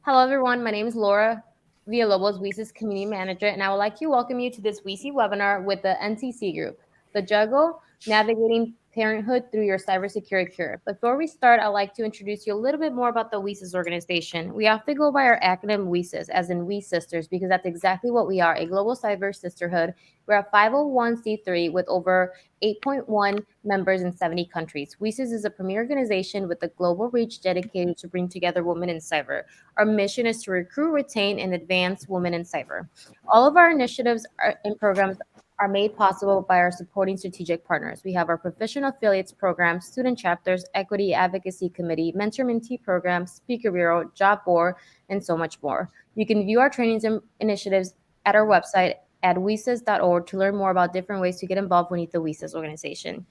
Hello, everyone. My name is Laura Villalobos, WiCyS Community Manager, and I would like to welcome you to this WiCyS webinar with the NCC Group, the Juggle, Navigating Parenthood Through Your Cybersecurity Career. Before we start, I'd like to introduce you a little bit more about the WiCyS organization. We often go by our acronym WiCyS, as in We Sisters, because that's exactly what we are, a global cyber sisterhood. We're a 501c3 with over 8.1 members in 70 countries. WiCyS is a premier organization with a global reach dedicated to bring together women in cyber. Our mission is to recruit, retain, and advance women in cyber. All of our initiatives and programs are made possible by our supporting strategic partners. We have our professional affiliates programs, student chapters, equity advocacy committee, mentor mentee programs, speaker bureau, job board, and so much more. You can view our trainings and initiatives at our website at WiCyS.org to learn more about different ways to get involved beneath the WiCyS organization.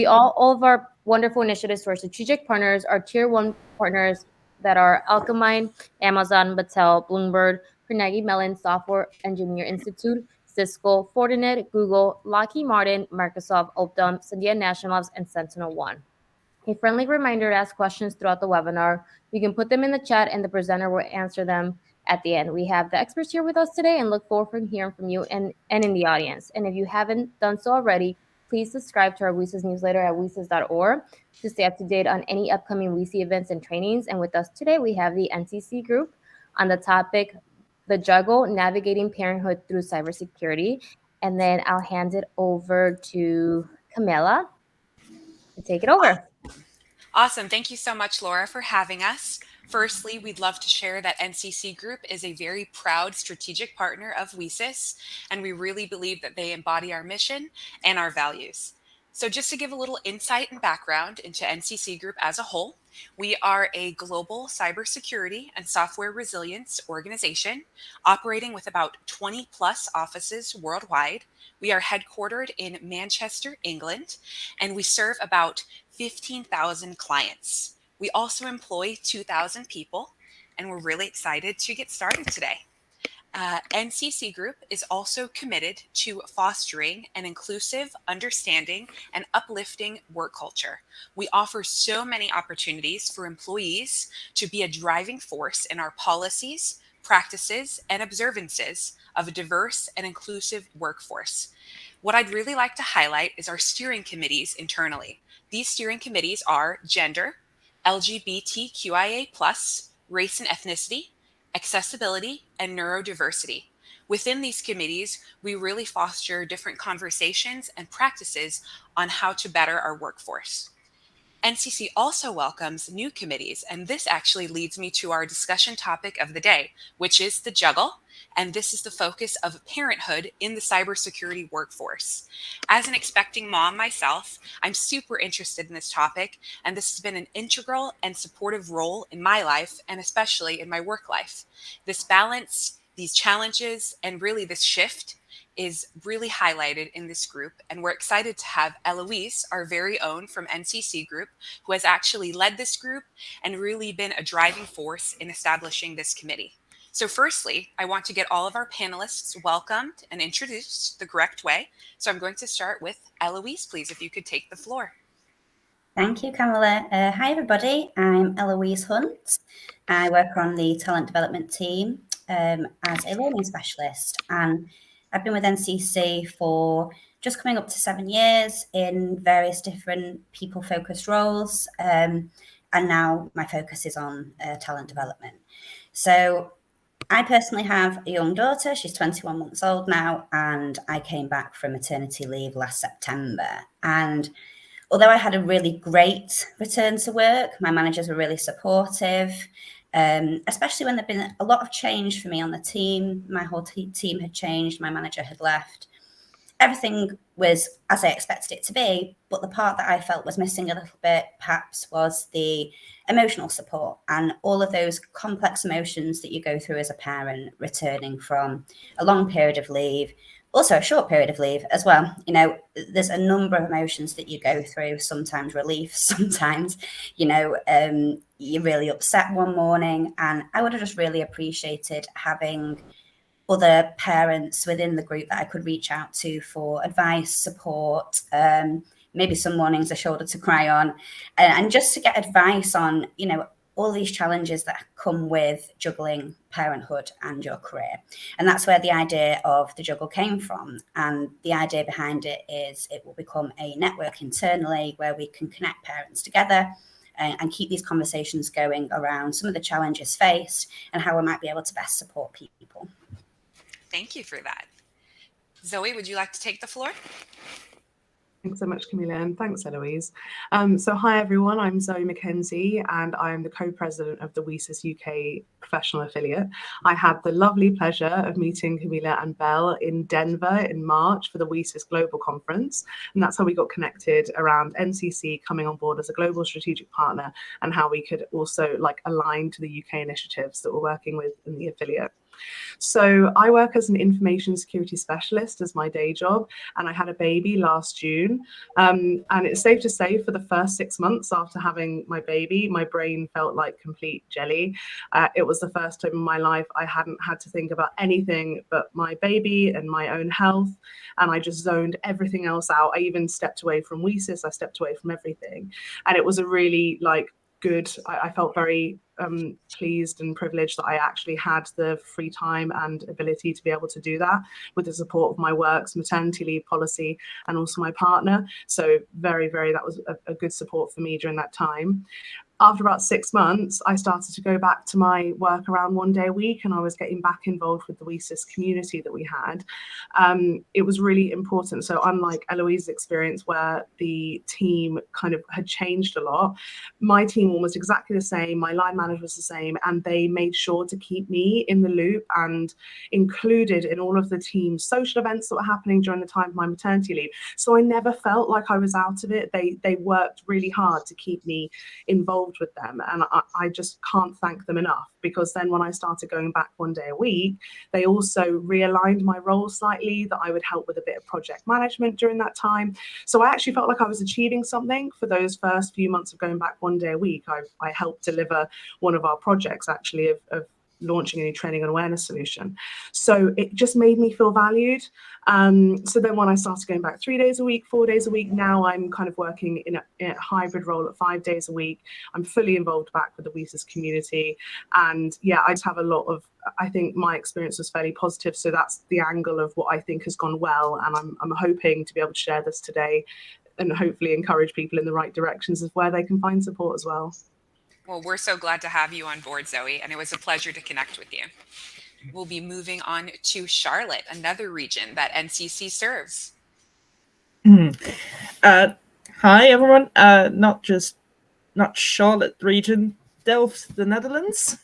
All of our wonderful initiatives for our strategic partners are tier one partners that are Alchemine, Amazon, Battelle, Bloomberg, Carnegie Mellon Software Engineer Institute, Cisco, Fortinet, Google, Lockheed Martin, Microsoft, Optum, Sandia National Labs, and Sentinel One. A friendly reminder to ask questions throughout the webinar. You can put them in the chat and the presenter will answer them at the end. We have the experts here with us today and look forward to hearing from you and in the audience. And if you haven't done so already, please subscribe to our WiCyS newsletter at WiCyS.org to stay up to date on any upcoming WiCyS events and trainings. And with us today, we have the NCC Group on the topic, the Juggle, Navigating Parenthood Through Cybersecurity. And then I'll hand it over to Camilla to take it over. Awesome. Thank you so much, Laura, for having us. Firstly, we'd love to share that NCC Group is a very proud strategic partner of WiCyS, and we really believe that they embody our mission and our values. So just to give a little insight and background into NCC Group as a whole, we are a global cybersecurity and software resilience organization operating with about 20 plus offices worldwide. We are headquartered in Manchester, England, and we serve about 15,000 clients. We also employ 2,000 people, and we're really excited to get started today. NCC Group is also committed to fostering an inclusive, understanding, and uplifting work culture. We offer so many opportunities for employees to be a driving force in our policies, practices, and observances of a diverse and inclusive workforce. What I'd really like to highlight is our steering committees internally. These steering committees are gender, LGBTQIA, race and ethnicity, accessibility, and neurodiversity. Within these committees, we really foster different conversations and practices on how to better our workforce. NCC also welcomes new committees, and this actually leads me to our discussion topic of the day, which is the Juggle, and this is the focus of parenthood in the cybersecurity workforce. As an expecting mom myself, I'm super interested in this topic, and this has been an integral and supportive role in my life, and especially in my work life. This balance, these challenges, and really this shift is really highlighted in this group, and we're excited to have Eloise, our very own from NCC Group, who has actually led this group and really been a driving force in establishing this committee. So firstly, I want to get all of our panelists welcomed and introduced the correct way. So I'm going to start with Eloise, please, if you could take the floor. Thank you, Camilla. Hi, everybody. I'm Eloise Hunt. I work on the talent development team as a learning specialist, and I've been with NCC for just coming up to 7 years in various different people-focused roles, and now my focus is on talent development. So I personally have a young daughter. She's 21 months old now, and I came back from maternity leave last September. And although I had a really great return to work, my managers were really supportive, especially when there'd been a lot of change for me on the team. My whole team had changed. My manager had left. Everything was as I expected it to be, but the part that I felt was missing a little bit, perhaps, was the emotional support and all of those complex emotions that you go through as a parent, returning from a long period of leave, also a short period of leave as well. You know, there's a number of emotions that you go through, sometimes relief, sometimes, you're really upset one morning. And I would have just really appreciated having other parents within the group that I could reach out to for advice, support, maybe some mornings a shoulder to cry on, and just to get advice on, all these challenges that come with juggling parenthood and your career. And that's where the idea of the Juggle came from. And the idea behind it is it will become a network internally where we can connect parents together and keep these conversations going around some of the challenges faced and how we might be able to best support people. Thank you for that. Zoe, would you like to take the floor? Thanks so much, Camilla, and thanks, Eloise. So hi, everyone. I'm Zoe McKenzie, and I am the co-president of the WiCyS UK professional affiliate. I had the lovely pleasure of meeting Camilla and Belle in Denver in March for the WiCyS Global Conference, and that's how we got connected around NCC coming on board as a global strategic partner and how we could also align to the UK initiatives that we're working with in the affiliate. So I work as an information security specialist as my day job, and I had a baby last June. And it's safe to say for the first 6 months after having my baby, my brain felt like complete jelly. It was the first time in my life I hadn't had to think about anything but my baby and my own health. And I just zoned everything else out. I even stepped away from WiCyS. I stepped away from everything. And it was a really good, I felt very pleased and privileged that I actually had the free time and ability to be able to do that with the support of my work's maternity leave policy and also my partner. So very, that was a good support for me during that time. After about 6 months, I started to go back to my work around 1 day a week, and I was getting back involved with the WiCyS community that we had. It was really important. So unlike Eloise's experience where the team kind of had changed a lot, my team was exactly the same. My line manager was the same, and they made sure to keep me in the loop and included in all of the team's social events that were happening during the time of my maternity leave. So I never felt like I was out of it. They worked really hard to keep me involved with them, and I just can't thank them enough, because then when I started going back 1 day a week, they also realigned my role slightly, that I would help with a bit of project management during that time. So I actually felt like I was achieving something for those first few months of going back 1 day a week. I helped deliver one of our projects actually of launching a new training and awareness solution. So it just made me feel valued. So then when I started going back 3 days a week, 4 days a week, now I'm kind of working in a hybrid role at 5 days a week. I'm fully involved back with the WiCyS community. And yeah, I just have a lot of, I think my experience was fairly positive. So that's the angle of what I think has gone well. And I'm hoping to be able to share this today and hopefully encourage people in the right directions of where they can find support as well. Well, we're so glad to have you on board, Zoe, and it was a pleasure to connect with you. We'll be moving on to Charlotte, another region that NCC serves. Hi, everyone. Not Charlotte region, Delft, the Netherlands.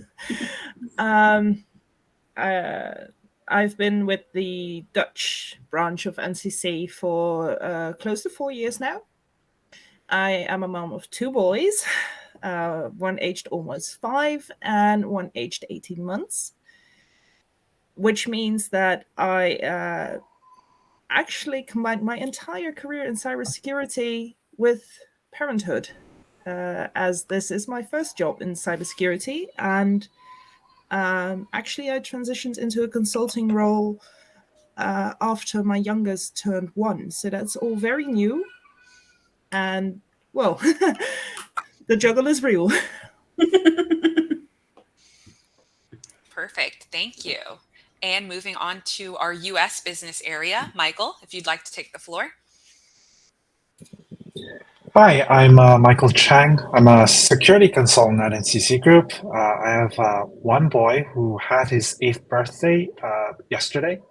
I've been with the Dutch branch of NCC for close to 4 years now. I am a mom of 2 boys. One aged almost 5 and one aged 18 months, which means that I actually combined my entire career in cybersecurity with Parenthood, as this is my first job in cybersecurity. And actually, I transitioned into a consulting role after my youngest turned 1. So that's all very new. And, well, the juggle is real. Perfect. Thank you. And moving on to our U.S. business area, Michael, if you'd like to take the floor. Hi, I'm Michael Chang. I'm a security consultant at NCC Group. I have one boy who had his 8th birthday yesterday.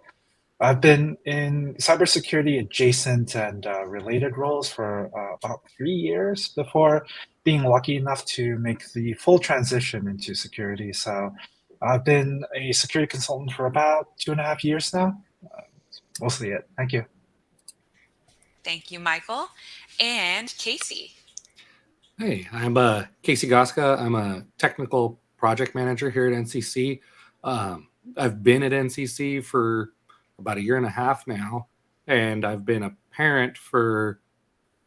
I've been in cybersecurity adjacent and related roles for about 3 years before being lucky enough to make the full transition into security. So I've been a security consultant for about 2.5 years now. Mostly it. Thank you. Thank you, Michael. And Casey. Hey, I'm Casey Goska. I'm a technical project manager here at NCC. I've been at NCC for about 1.5 years now, and I've been a parent for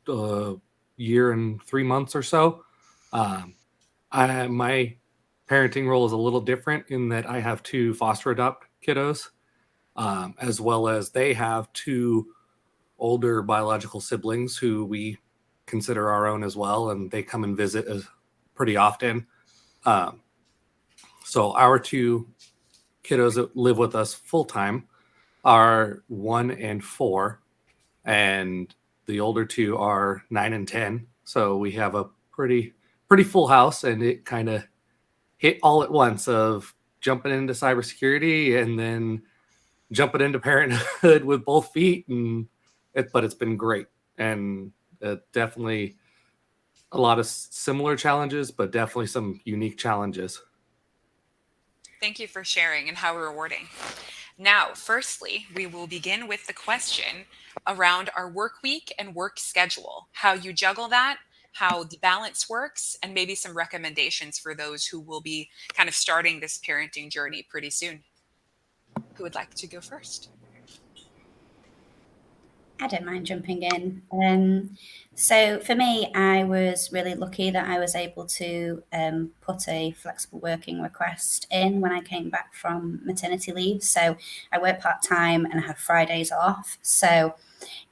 a year and 3 months or so. My parenting role is a little different in that I have 2 foster adopt kiddos, as well as they have 2 older biological siblings who we consider our own as well, and they come and visit pretty often. So our two kiddos that live with us full time are 1 and 4, and the older two are 9 and 10. So we have a pretty full house, and it kind of hit all at once of jumping into cybersecurity and then jumping into parenthood with both feet, but it's been great, and definitely a lot of similar challenges, but definitely some unique challenges. Thank you for sharing, and how rewarding. Now, firstly, we will begin with the question around our work week and work schedule, how you juggle that, how the balance works, and maybe some recommendations for those who will be kind of starting this parenting journey pretty soon. Who would like to go first? I don't mind jumping in. So for me, I was really lucky that I was able to put a flexible working request in when I came back from maternity leave. So I work part-time and I have Fridays off. So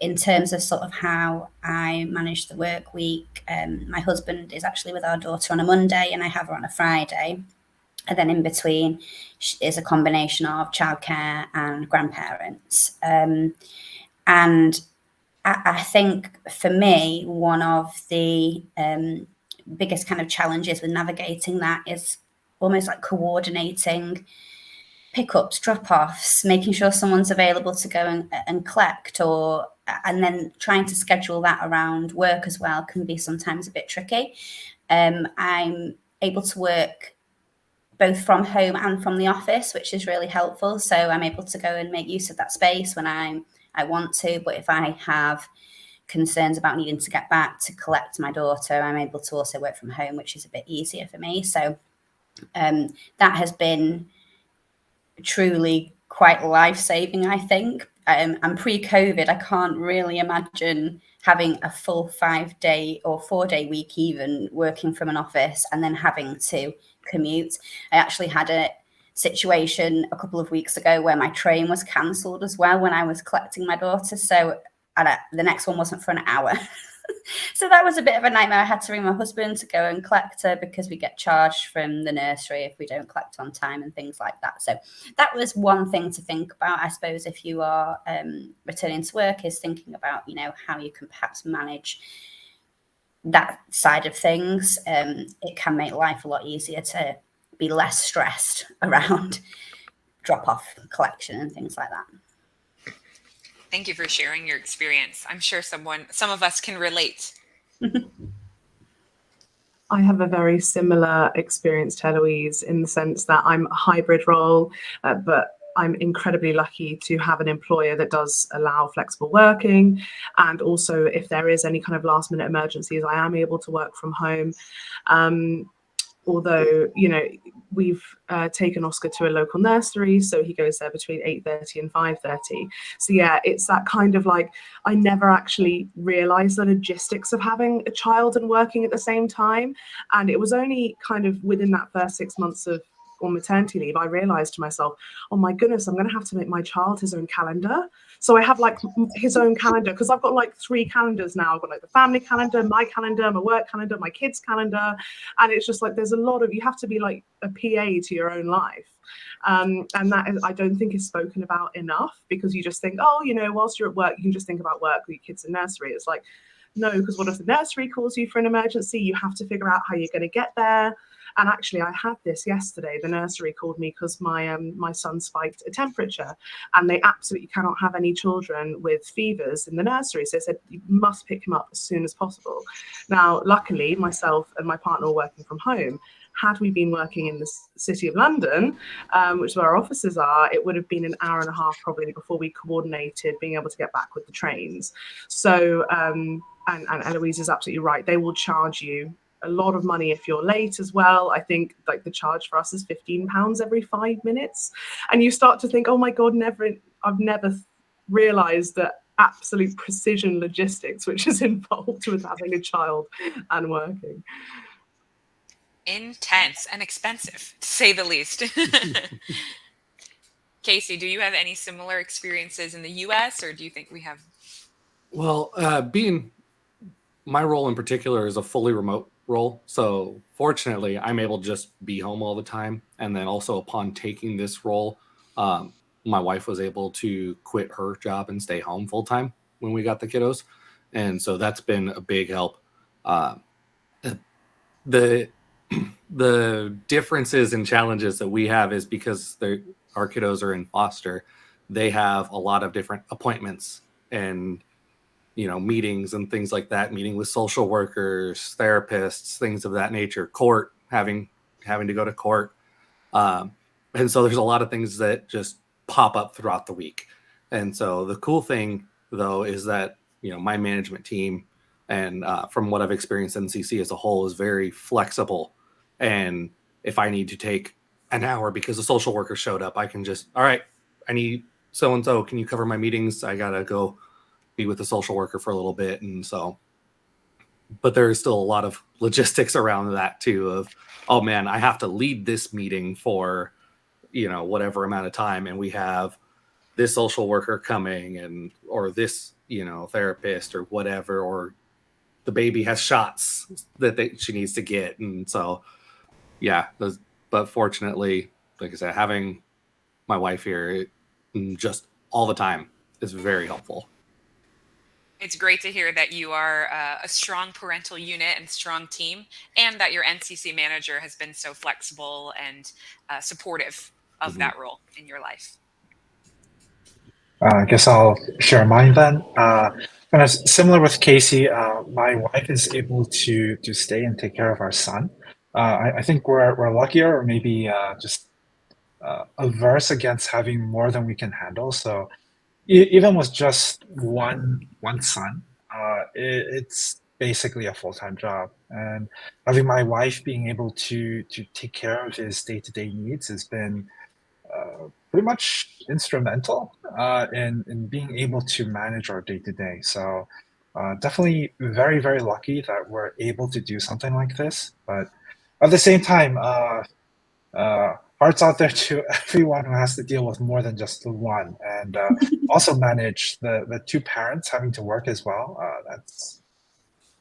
in terms of sort of how I manage the work week, my husband is actually with our daughter on a Monday and I have her on a Friday. And then in between is a combination of childcare and grandparents. And I think for me, one of the biggest kind of challenges with navigating that is almost like coordinating pickups, drop-offs, making sure someone's available to go and collect, and then trying to schedule that around work as well can be sometimes a bit tricky. I'm able to work both from home and from the office, which is really helpful. So I'm able to go and make use of that space when I want to, but if I have concerns about needing to get back to collect my daughter, I'm able to also work from home, which is a bit easier for me. So that has been truly quite life-saving, I think. And pre-COVID, I can't really imagine having a full 5-day or 4-day week even working from an office and then having to commute. I actually had a situation a couple of weeks ago where my train was cancelled as well when I was collecting my daughter. So the next one wasn't for an hour. So that was a bit of a nightmare. I had to ring my husband to go and collect her because we get charged from the nursery if we don't collect on time and things like that. So that was one thing to think about, I suppose, if you are returning to work, is thinking about, how you can perhaps manage that side of things. It can make life a lot easier to be less stressed around drop-off collection and things like that. Thank you for sharing your experience. I'm sure some of us can relate. I have a very similar experience to Eloise in the sense that I'm a hybrid role, but I'm incredibly lucky to have an employer that does allow flexible working. And also, if there is any kind of last minute emergencies, I am able to work from home. Although, we've taken Oscar to a local nursery, so he goes there between 8:30 and 5:30. So yeah, it's that kind of like, I never actually realized the logistics of having a child and working at the same time. And it was only kind of within that first 6 months on maternity leave, I realized to myself, oh my goodness, I'm going to have to make my child his own calendar. So I have like his own calendar, because I've got like 3 calendars now. I've got like the family calendar, my work calendar, my kids' calendar. And it's just like, there's a lot of, you have to be like a PA to your own life. And that is, I don't think is spoken about enough, because you just think, whilst you're at work, you can just think about work with your kids in nursery. It's like, no, because what if the nursery calls you for an emergency? You have to figure out how you're going to get there. And actually, I had this yesterday. The nursery called me because my son spiked a temperature, and they absolutely cannot have any children with fevers in the nursery. So they said, you must pick him up as soon as possible. Now, luckily, myself and my partner are working from home. Had we been working in the city of London, which is where our offices are, it would have been an hour and a half probably before we coordinated being able to get back with the trains. So, and Eloise is absolutely right. They will charge you a lot of money if you're late as well. I think like the charge for us is £15 every 5 minutes. And you start to think, oh my God, I've never realized that absolute precision logistics, which is involved with having a child and working. Intense and expensive, to say the least. Casey, do you have any similar experiences in the US, or do you think we have? Well, being my role in particular is a fully remote role. So fortunately, I'm able to just be home all the time. And then also upon taking this role, my wife was able to quit her job and stay home full time when we got the kiddos. And so that's been a big help. The the differences and challenges that we have is because our kiddos are in foster, they have a lot of different appointments and meetings and things like that, meeting with social workers, therapists, things of that nature, court, having to go to court. And so there's a lot of things that just pop up throughout the week. And so the cool thing though is that my management team and from what I've experienced, NCC as a whole is very flexible. And if I need to take an hour because a social worker showed up, I can just, all right, I need so-and-so, can you cover my meetings? I gotta go be with the social worker for a little bit. And so, but there is still a lot of logistics around that too of, oh man, I have to lead this meeting for, whatever amount of time. And we have this social worker coming or this, therapist or whatever, or the baby has shots that she needs to get. And so, yeah, but fortunately, like I said, having my wife here just all the time is very helpful. It's great to hear that you are a strong parental unit and strong team, and that your NCC manager has been so flexible and supportive of that role in your life. I guess I'll share mine then. Kind of similar with Casey, my wife is able to stay and take care of our son. I think we're luckier, or maybe just averse against having more than we can handle. So even with just one son, it's basically a full-time job. And having my wife being able to take care of his day-to-day needs has been pretty much instrumental in being able to manage our day-to-day. So definitely very, very lucky that we're able to do something like this. But at the same time, hearts out there to everyone who has to deal with more than just the one, and also manage the two parents having to work as well. That's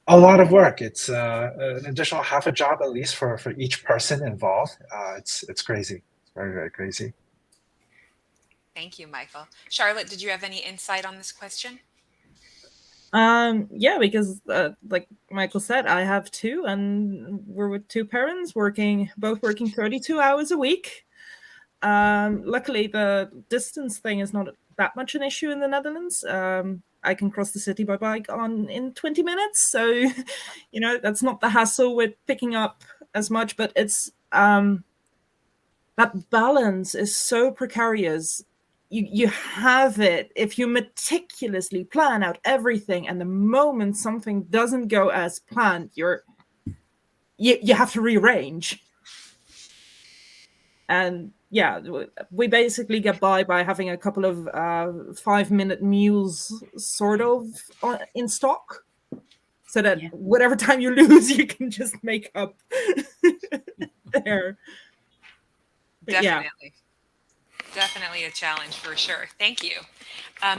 a lot of work. It's an additional half a job at least for each person involved. It's crazy. It's very, very crazy. Thank you, Michael. Charlotte, did you have any insight on this question? Yeah, because like Michael said, I have two, and we're with two parents both working 32 hours a week. Luckily, the distance thing is not that much an issue in the Netherlands. I can cross the city by bike in 20 minutes, so that's not the hassle with picking up as much. But it's that balance is so precarious. You have it if you meticulously plan out everything, and the moment something doesn't go as planned, you have to rearrange. And yeah, we basically get by having a couple of 5-minute meals sort of in stock, so that whatever time you lose, you can just make up there. But definitely. Definitely a challenge for sure. Thank you.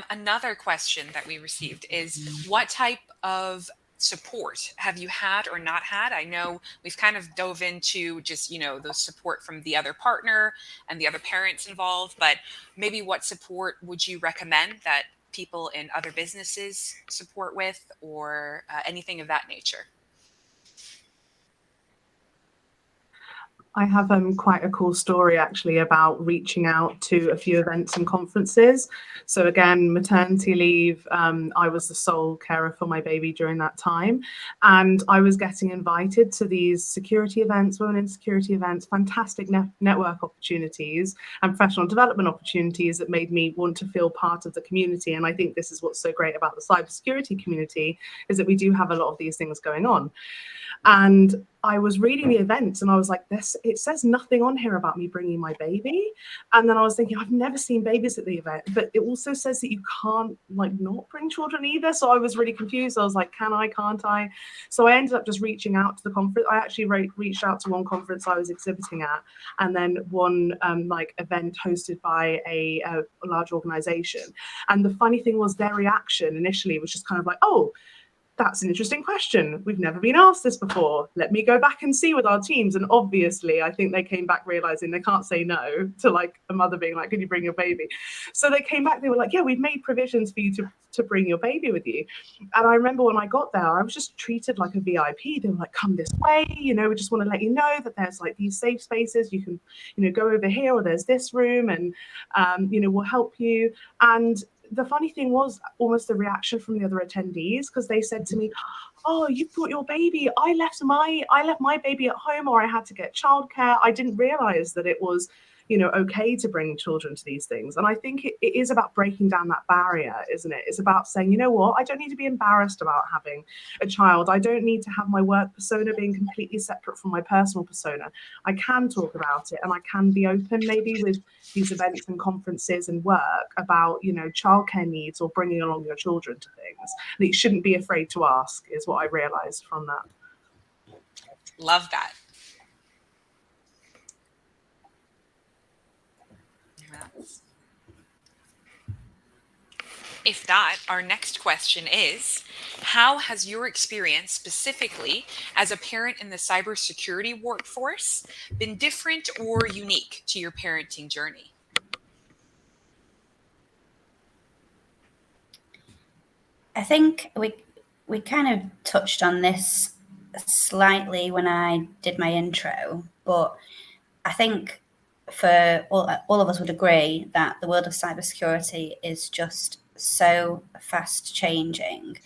Another question that we received is, what type of support have you had or not had? I know we've kind of dove into just, the support from the other partner and the other parents involved, but maybe what support would you recommend that people in other businesses support with, or anything of that nature? I have quite a cool story actually about reaching out to a few events and conferences. So again, maternity leave, I was the sole carer for my baby during that time. And I was getting invited to these security events, women in security events, fantastic network opportunities and professional development opportunities that made me want to feel part of the community. And I think this is what's so great about the cybersecurity community, is that we do have a lot of these things going on. And I was reading the events and I was like, it says nothing on here about me bringing my baby. And then I was thinking, I've never seen babies at the event, but it also says that you can't not bring children either. So I was really confused. I was like, can't I? So I ended up just reaching out to the conference. I actually reached out to one conference I was exhibiting at, and then one event hosted by a large organization. And the funny thing was, their reaction initially was just kind of like, oh, that's an interesting question. We've never been asked this before. Let me go back and see with our teams. And obviously, I think they came back realizing they can't say no to like a mother being like, can you bring your baby? So they came back, they were like, yeah, we've made provisions for you to bring your baby with you. And I remember when I got there, I was just treated like a VIP. They were like, come this way, you know, we just want to let you know that there's like these safe spaces. You can, you know, go over here, or there's this room, and, you know, we'll help you. And the funny thing was almost the reaction from the other attendees, because they said to me, oh, you brought your baby. I left my baby at home, or I had to get childcare. I didn't realize that it was, you know, okay to bring children to these things. And I think it is about breaking down that barrier, isn't it? It's about saying, you know what, I don't need to be embarrassed about having a child. I don't need to have my work persona being completely separate from my personal persona. I can talk about it, and I can be open maybe with these events and conferences and work about, you know, childcare needs or bringing along your children to things. And you shouldn't be afraid to ask, is what I realized from that. Love that. If not, our next question is, how has your experience specifically as a parent in the cybersecurity workforce been different or unique to your parenting journey? I think we kind of touched on this slightly when I did my intro, but I think for all of us would agree that the world of cybersecurity is just so fast changing.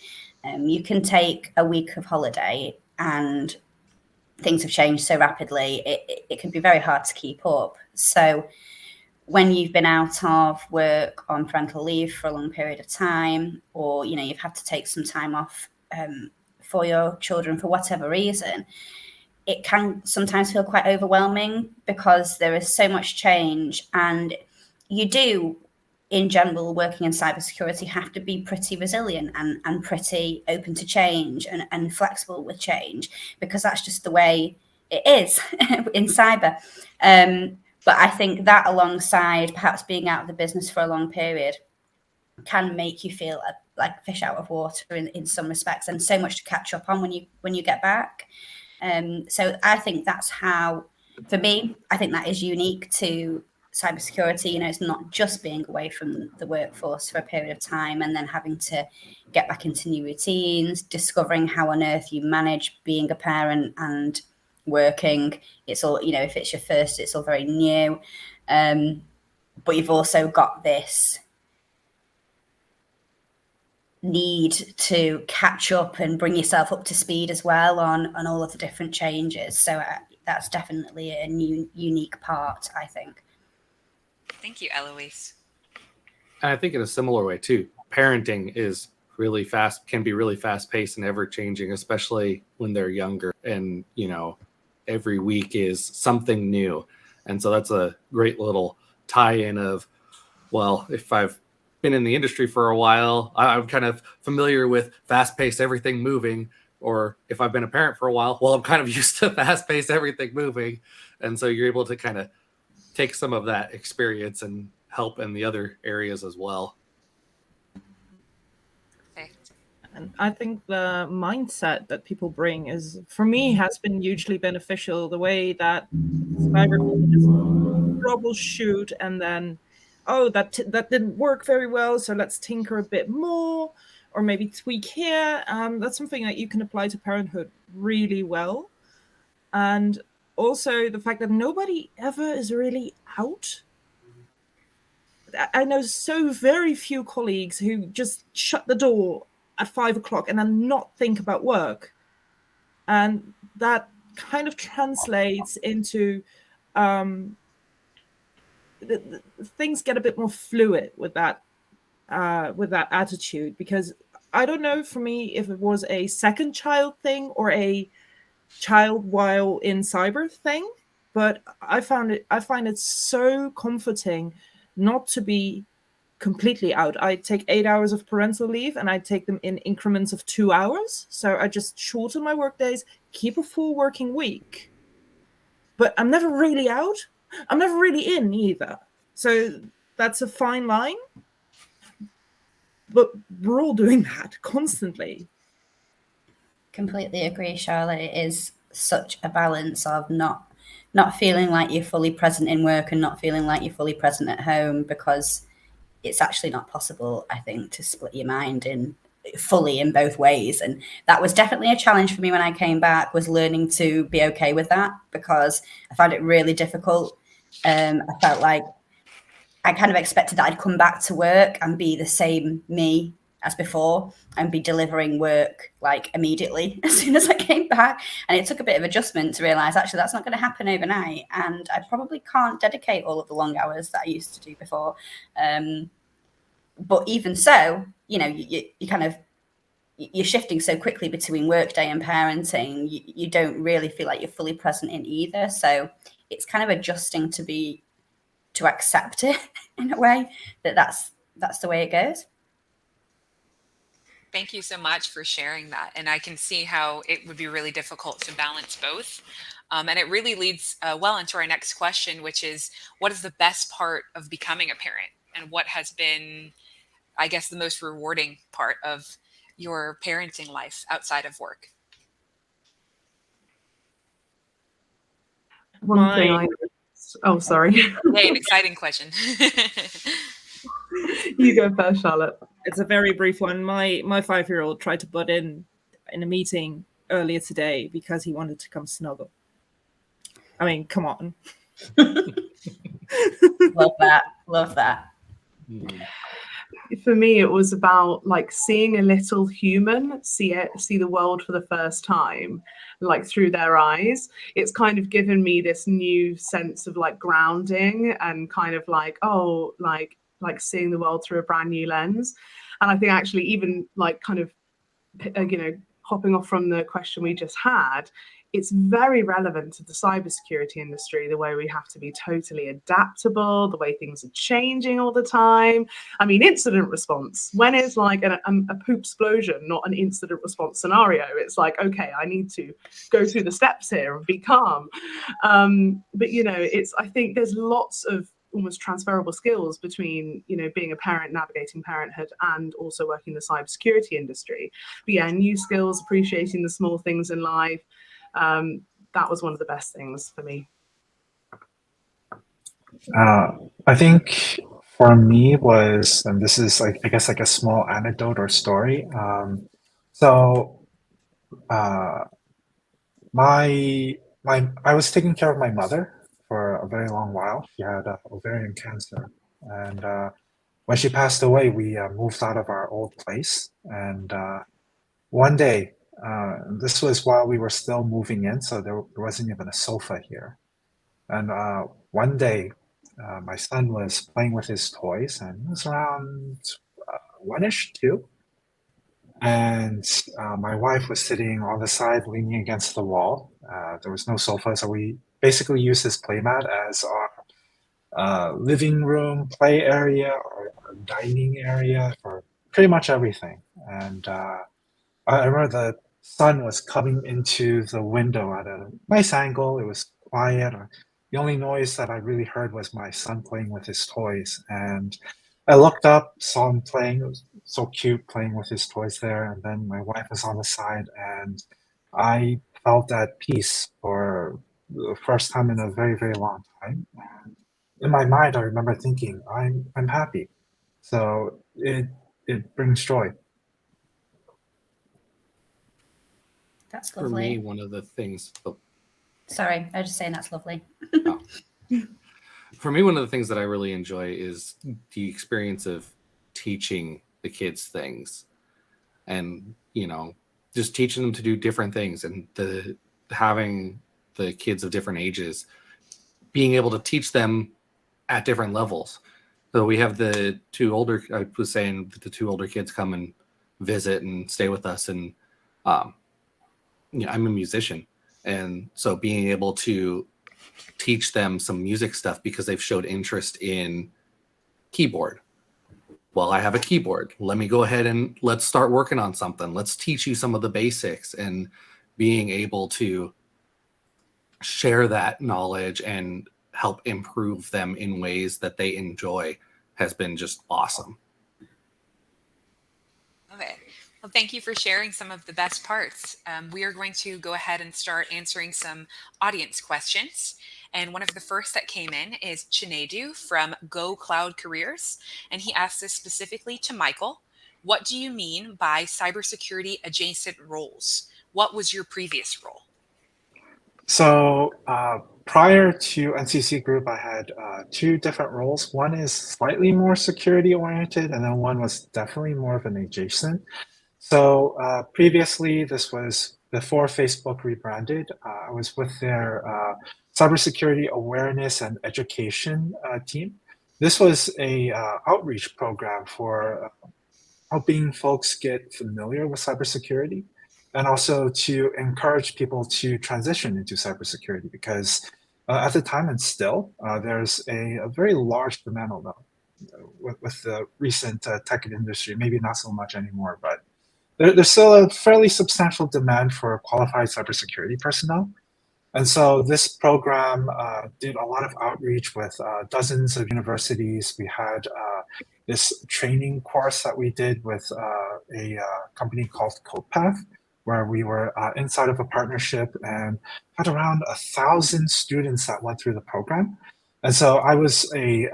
You can take a week of holiday and things have changed so rapidly, it can be very hard to keep up. So when you've been out of work on parental leave for a long period of time, or, you know, you've had to take some time off for your children for whatever reason, it can sometimes feel quite overwhelming because there is so much change. And you do, in general, working in cybersecurity, have to be pretty resilient and pretty open to change and flexible with change, because that's just the way it is in cyber. But I think that, alongside perhaps being out of the business for a long period, can make you feel like fish out of water in some respects, and so much to catch up on when you get back. So I think that's how, for me, I think that is unique to cybersecurity. You know, it's not just being away from the workforce for a period of time and then having to get back into new routines, discovering how on earth you manage being a parent and working. It's all, you know, if it's your first, it's all very new. But you've also got this need to catch up and bring yourself up to speed as well on all of the different changes. So that's definitely a new, unique part, I think. Thank you, Eloise. And I think in a similar way too, parenting is really fast, can be really fast paced and ever changing, especially when they're younger. And, you know, every week is something new. And so that's a great little tie-in of, well, if I've been in the industry for a while, I'm kind of familiar with fast-paced everything moving. Or if I've been a parent for a while, well, I'm kind of used to fast-paced everything moving. And so you're able to kind of take some of that experience and help in the other areas as well. Perfect. And I think the mindset that people bring is, for me, has been hugely beneficial. The way that cyber just troubleshoot and then, oh, that didn't work very well, so let's tinker a bit more, or maybe tweak here. That's something that you can apply to Parenthood really well. And also the fact that nobody ever is really out. I know so very few colleagues who just shut the door at 5 o'clock and then not think about work. And that kind of translates into things get a bit more fluid with that attitude, because I don't know, for me, if it was a second child thing or a child while in cyber thing, but I find it so comforting not to be completely out. I take 8 hours of parental leave and I take them in increments of 2 hours. So I just shorten my work days, keep a full working week, but I'm never really out. I'm never really in either. So that's a fine line. But we're all doing that constantly. Completely agree, Charlotte. It is such a balance of not feeling like you're fully present in work and not feeling like you're fully present at home, because it's actually not possible, I think, to split your mind in fully in both ways. And that was definitely a challenge for me when I came back, was learning to be okay with that, because I found it really difficult. I felt like I kind of expected that I'd come back to work and be the same me as before and be delivering work like immediately as soon as I came back. And it took a bit of adjustment to realize actually that's not going to happen overnight. And I probably can't dedicate all of the long hours that I used to do before. But even so, you know, you kind of, you're shifting so quickly between workday and parenting, you don't really feel like you're fully present in either. So it's kind of adjusting to accept it in a way that's the way it goes. Thank you so much for sharing that. And I can see how it would be really difficult to balance both. And it really leads well into our next question, which is, what is the best part of becoming a parent? And what has been, I guess, the most rewarding part of your parenting life outside of work? One thing oh, sorry. Yay, an exciting question. You go first, Charlotte. It's a very brief one. My 5-year-old tried to butt in a meeting earlier today because he wanted to come snuggle. I mean, come on. Love that. For me, it was about like seeing a little human see the world for the first time, like through their eyes. It's kind of given me this new sense of like grounding and kind of like, oh, like seeing the world through a brand new lens. And I think actually even like kind of, hopping off from the question we just had, it's very relevant to the cybersecurity industry, the way we have to be totally adaptable, the way things are changing all the time. I mean, incident response, when is like a poop explosion, not an incident response scenario? It's like, okay, I need to go through the steps here and be calm. But, I think there's lots of almost transferable skills between, being a parent, navigating parenthood, and also working in the cybersecurity industry. But yeah, new skills, appreciating the small things in life. That was one of the best things for me. I think for me was, and this is like, I guess like a small anecdote or story. I was taking care of my mother for a very long while. She had ovarian cancer, and when she passed away, we moved out of our old place. And one day, this was while we were still moving in, so there wasn't even a sofa here. And one day, my son was playing with his toys, and it was around 1-ish, 2. And my wife was sitting on the side, leaning against the wall. There was no sofa, so we basically used this playmat as our living room play area or dining area for pretty much everything. And I remember the sun was coming into the window at a nice angle. It was quiet. The only noise that I really heard was my son playing with his toys. And I looked up, saw him playing. It was so cute playing with his toys there. And then my wife was on the side, and I felt at peace for the first time in a very, very long time. And in my mind, I remember thinking, I'm happy. So it brings joy. That's For lovely. me, one of the things. Sorry, I was just saying that's lovely. For me, one of the things that I really enjoy is the experience of teaching the kids things, and just teaching them to do different things, and having the kids of different ages, being able to teach them at different levels. So we have the two older. I was saying that the 2 older kids come and visit and stay with us, and I'm a musician, and so being able to teach them some music stuff because they've showed interest in keyboard. Well, I have a keyboard. Let me go ahead and let's start working on something. Let's teach you some of the basics, and being able to share that knowledge and help improve them in ways that they enjoy has been just awesome. Okay. Well, Well, thank you for sharing some of the best parts. We are going to go ahead and start answering some audience questions. And one of the first that came in is Chinedu from Go Cloud Careers. And he asked this specifically to Michael. What do you mean by cybersecurity adjacent roles? What was your previous role? So prior to NCC Group, I had two different roles. One is slightly more security oriented, and then one was definitely more of an adjacent. So previously, this was before Facebook rebranded. I was with their cybersecurity awareness and education team. This was a outreach program for helping folks get familiar with cybersecurity, and also to encourage people to transition into cybersecurity, because at the time and still, there's a very large demand, although with the recent tech industry, maybe not so much anymore, but there's still a fairly substantial demand for qualified cybersecurity personnel. And so this program did a lot of outreach with dozens of universities. We had this training course that we did with a company called CodePath, where we were inside of a partnership and had around 1,000 students that went through the program. And so I was a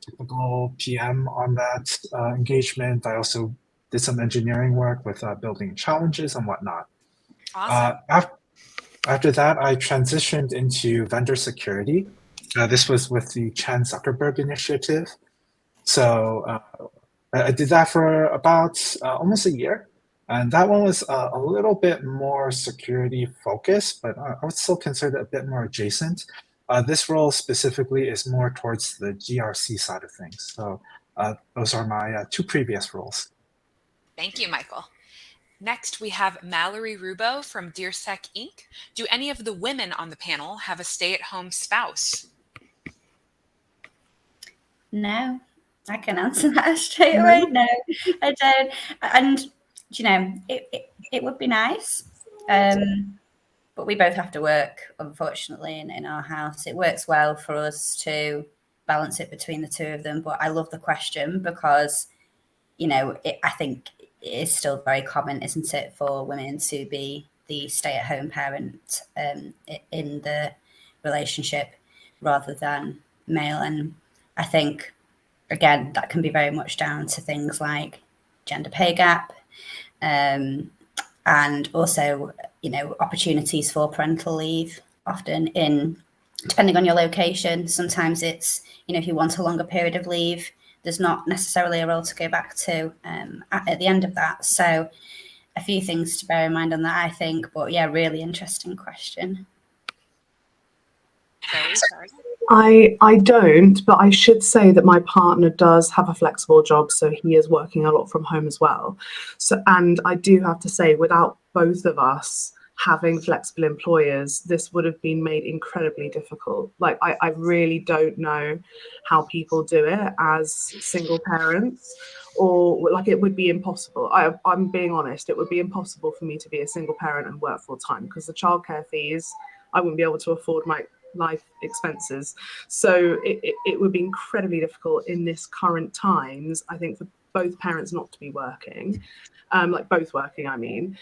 typical PM on that engagement. I also did some engineering work with building challenges and whatnot. Awesome. After that, I transitioned into vendor security. This was with the Chan Zuckerberg initiative. So I did that for about almost a year. And that one was a little bit more security focused, but I would still consider it a bit more adjacent. This role specifically is more towards the GRC side of things. So those are my two previous roles. Thank you, Michael. Next, we have Mallory Rubo from DeerSec Inc. Do any of the women on the panel have a stay-at-home spouse? No, I can answer that straight away. No, I don't. And, you know, it would be nice. But we both have to work, unfortunately, in our house. It works well for us to balance it between the two of them. But I love the question because, you know, I think it is still very common, isn't it, for women to be the stay-at-home parent in the relationship rather than male. And I think, again, that can be very much down to things like gender pay gap, and also, you know, opportunities for parental leave. Often depending on your location, sometimes it's, you know, if you want a longer period of leave, there's not necessarily a role to go back to at the end of that. So a few things to bear in mind on that, I think. But yeah, really interesting question. I don't, but I should say that my partner does have a flexible job, so he is working a lot from home as well. So, and I do have to say, without both of us having flexible employers, this would have been made incredibly difficult. Like, I really don't know how people do it as single parents, or like it would be impossible. I'm being honest, it would be impossible for me to be a single parent and work full time, because the childcare fees, I wouldn't be able to afford my life expenses. So it would be incredibly difficult in this current times, I think, for both parents not to be working, like both working, I mean.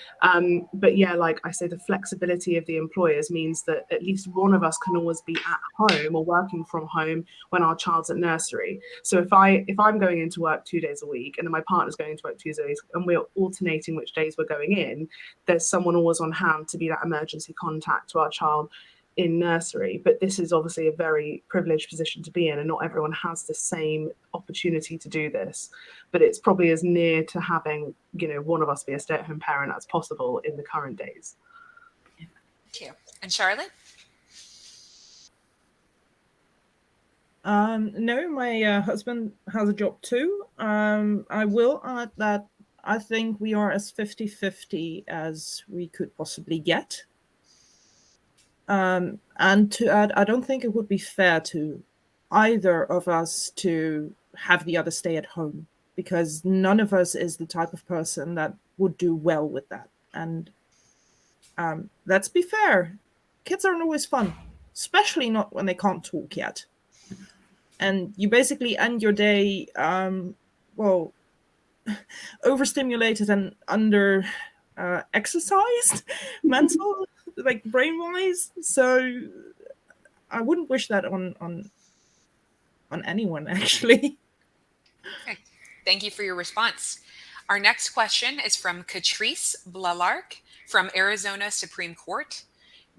But yeah, like I say, the flexibility of the employers means that at least one of us can always be at home or working from home when our child's at nursery. So if I'm going into work 2 days a week and then my partner's going to work 2 days and we're alternating which days we're going in, there's someone always on hand to be that emergency contact to our child in nursery. But this is obviously a very privileged position to be in, and not everyone has the same opportunity to do this. But it's probably as near to having, you know, one of us be a stay-at-home parent as possible in the current days. Thank you. And Charlotte? No, my husband has a job too. I will add that I think we are as 50-50 as we could possibly get. And to add, I don't think it would be fair to either of us to have the other stay at home, because none of us is the type of person that would do well with that. And let's be fair, kids aren't always fun, especially not when they can't talk yet. And you basically end your day, well, overstimulated and under exercised mental, like brain-wise. So I wouldn't wish that on anyone, actually. Perfect. Thank you for your response. Our next question is from Catrice Blalark from Arizona Supreme Court.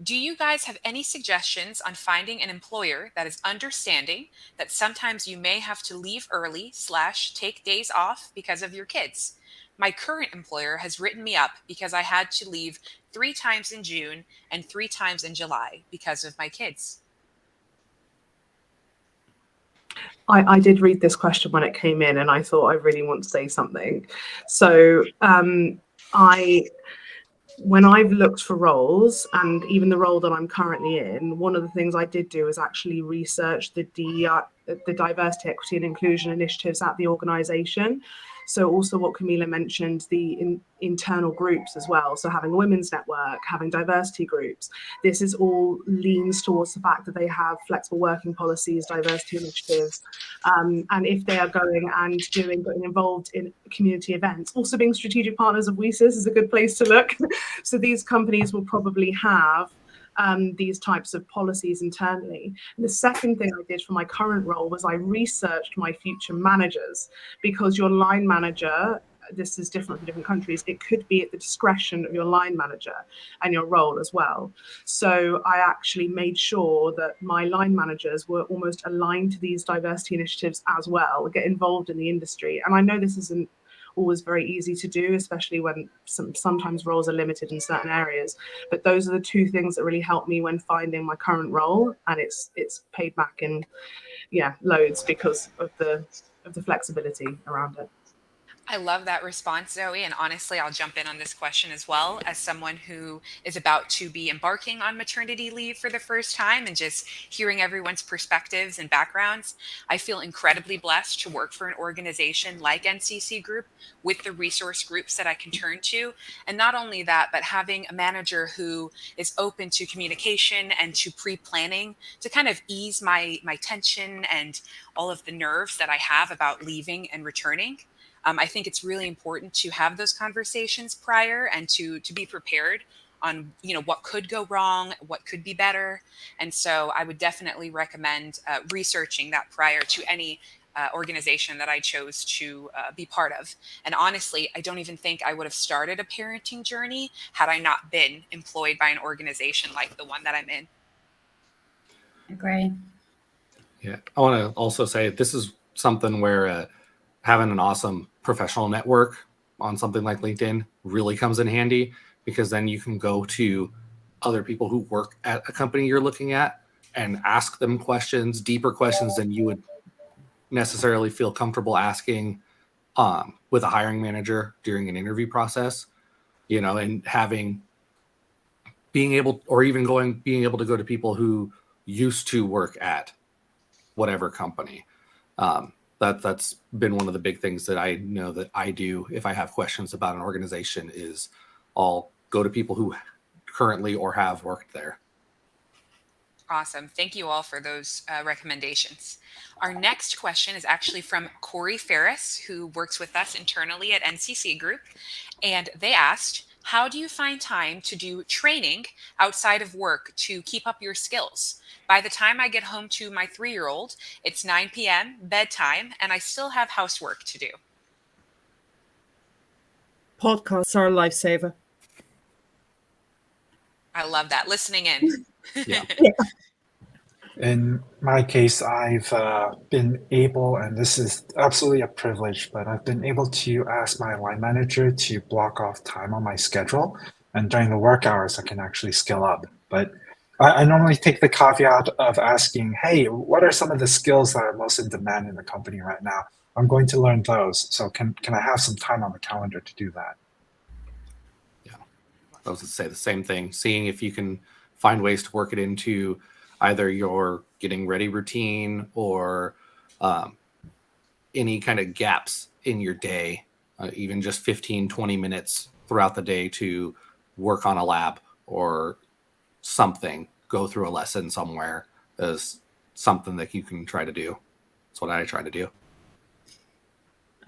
Do you guys have any suggestions on finding an employer that is understanding that sometimes you may have to leave early / take days off because of your kids? My current employer has written me up because I had to leave 3 times in June and 3 times in July because of my kids. I did read this question when it came in, and I thought I really want to say something. So when I've looked for roles, and even the role that I'm currently in, one of the things I did do is actually research the diversity, equity, and inclusion initiatives at the organisation. So also what Camilla mentioned, the internal groups as well. So having a women's network, having diversity groups, this is all leans towards the fact that they have flexible working policies, diversity initiatives, and if they are going and getting involved in community events. Also being strategic partners of WiCyS is a good place to look. So these companies will probably have these types of policies internally. And the second thing I did for my current role was I researched my future managers, because your line manager, this is different for different countries, it could be at the discretion of your line manager and your role as well. So I actually made sure that my line managers were almost aligned to these diversity initiatives as well, get involved in the industry. And I know this isn't always very easy to do, especially when sometimes roles are limited in certain areas. But those are the two things that really helped me when finding my current role, and it's paid back in loads because of the flexibility around it. I love that response, Zoe. And honestly, I'll jump in on this question as well. As someone who is about to be embarking on maternity leave for the first time and just hearing everyone's perspectives and backgrounds, I feel incredibly blessed to work for an organization like NCC Group with the resource groups that I can turn to. And not only that, but having a manager who is open to communication and to pre-planning to kind of ease my tension and all of the nerves that I have about leaving and returning. I think it's really important to have those conversations prior and to be prepared on what could go wrong, what could be better. And so I would definitely recommend researching that prior to any organization that I chose to be part of. And honestly, I don't even think I would have started a parenting journey had I not been employed by an organization like the one that I'm in. Agree. Yeah, I want to also say this is something where having an awesome professional network on something like LinkedIn really comes in handy, because then you can go to other people who work at a company you're looking at and ask them questions, deeper questions than you would necessarily feel comfortable asking with a hiring manager during an interview process, and being able to go to people who used to work at whatever company. That's been one of the big things that I know that I do if I have questions about an organization is I'll go to people who currently or have worked there. Awesome. Thank you all for those recommendations. Our next question is actually from Corey Ferris, who works with us internally at NCC Group. And they asked, how do you find time to do training outside of work to keep up your skills? By the time I get home to my 3-year-old, it's 9 p.m., bedtime, and I still have housework to do. Podcasts are a lifesaver. I love that. Listening in. Yeah. In my case, I've been able, and this is absolutely a privilege, but I've been able to ask my line manager to block off time on my schedule. And during the work hours, I can actually skill up. But I normally take the caveat of asking, hey, what are some of the skills that are most in demand in the company right now? I'm going to learn those. So can I have some time on the calendar to do that? Yeah, I was going to say the same thing, seeing if you can find ways to work it into either your getting ready routine or any kind of gaps in your day, even just 15, 20 minutes throughout the day to work on a lab or something, go through a lesson somewhere is something that you can try to do. That's what I try to do.